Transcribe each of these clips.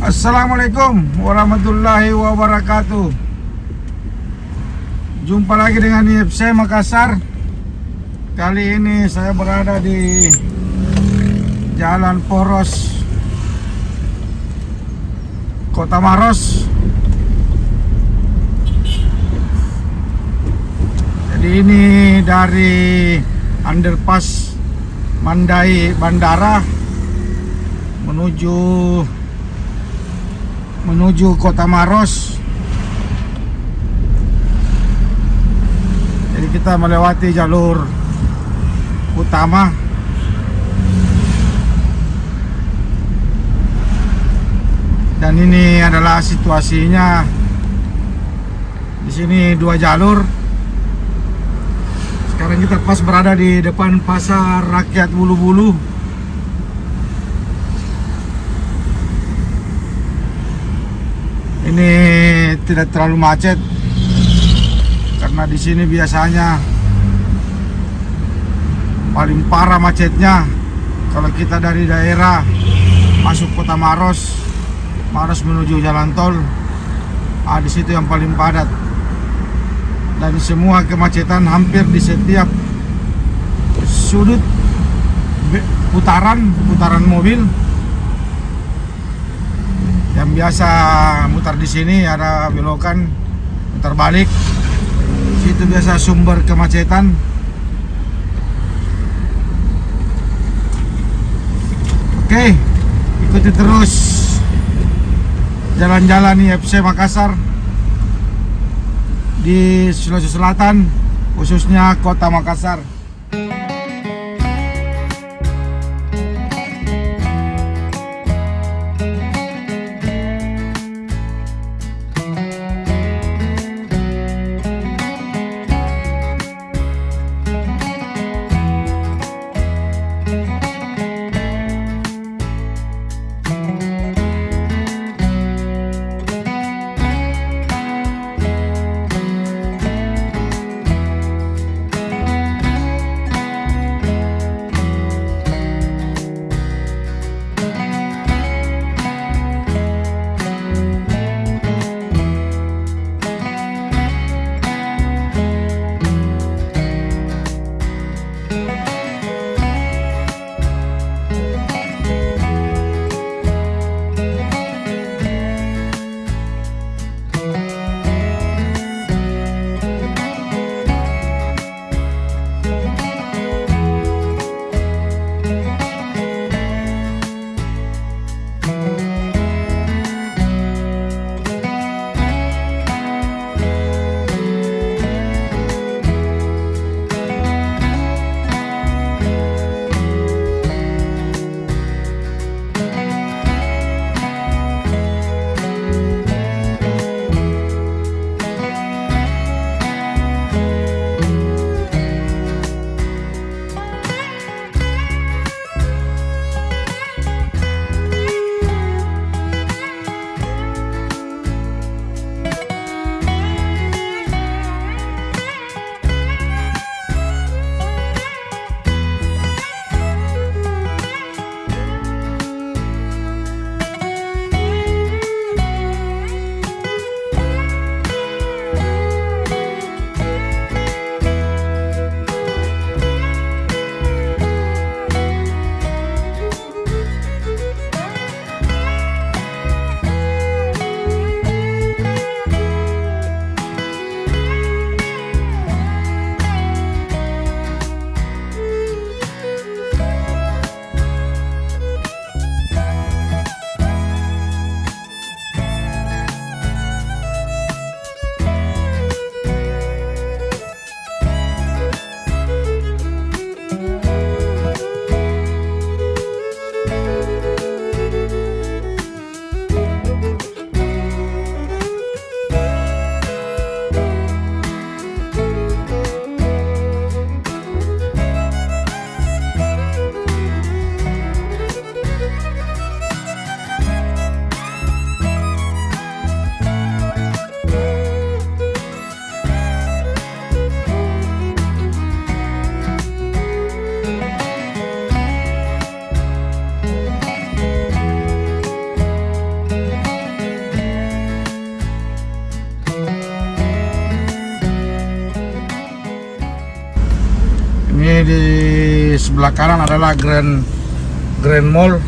Assalamualaikum warahmatullahi wabarakatuh. Jumpa lagi dengan IFC Makassar. Kali ini saya berada di Jalan Poros, Kota Maros. Jadi ini dari underpass Mandai Bandara menuju Kota Maros. Jadi kita melewati jalur utama. Dan ini adalah situasinya. Di sini dua jalur. Sekarang kita pas berada di depan Pasar Rakyat Bulu-Bulu. Ini tidak terlalu macet karena di sini biasanya paling parah macetnya kalau kita dari daerah masuk Kota Maros menuju jalan tol. Di situ yang paling padat, dan semua kemacetan hampir di setiap sudut putaran mobil. Yang biasa mutar di sini ada belokan, mutar balik. Situ biasa sumber kemacetan. Oke, ikuti terus jalan-jalan IFC Makassar di Sulawesi Selatan, khususnya Kota Makassar. di sebelah kanan adalah Grand Mall.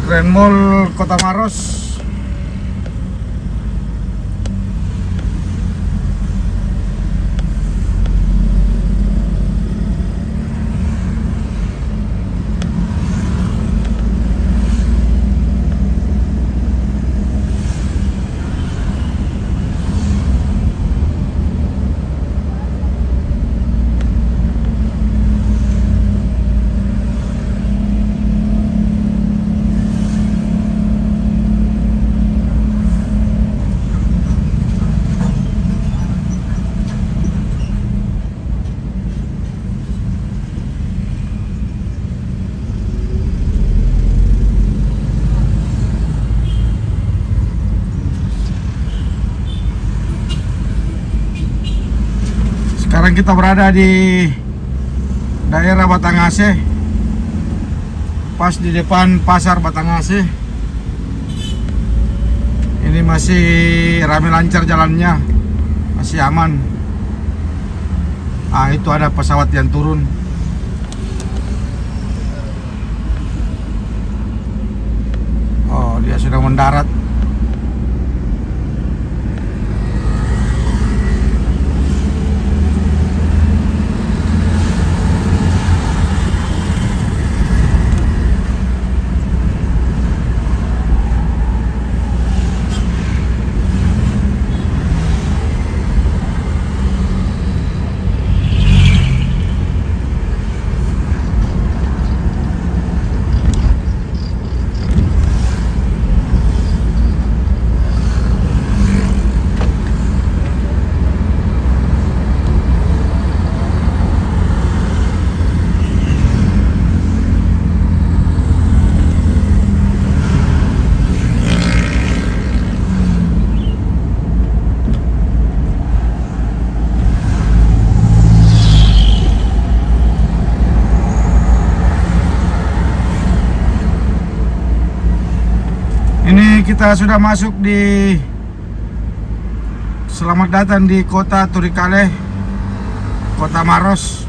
Grand Mall Kota Maros. Sekarang kita berada di daerah Batanghase, pas di depan pasar Batanghase. Ini masih ramai lancar jalannya, masih aman. Itu ada pesawat yang turun. Oh, dia sudah mendarat. Ini kita sudah masuk di Selamat datang di Kota Turikale, Kota Maros.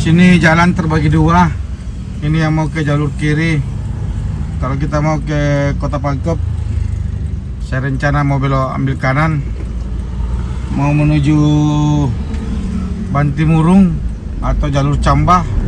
Sini jalan terbagi dua. Ini yang mau ke jalur kiri. Kalau kita mau ke Kota Pangkep, saya rencana mau belok ambil kanan, mau menuju Bantimurung atau jalur Cambah.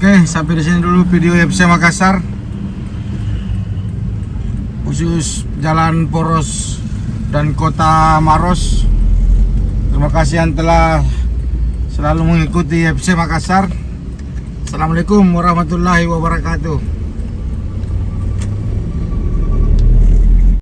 Oke, sampai di sini dulu video FC Makassar, khusus Jalan Poros dan Kota Maros. Terima kasih yang telah selalu mengikuti FC Makassar. Assalamualaikum warahmatullahi wabarakatuh.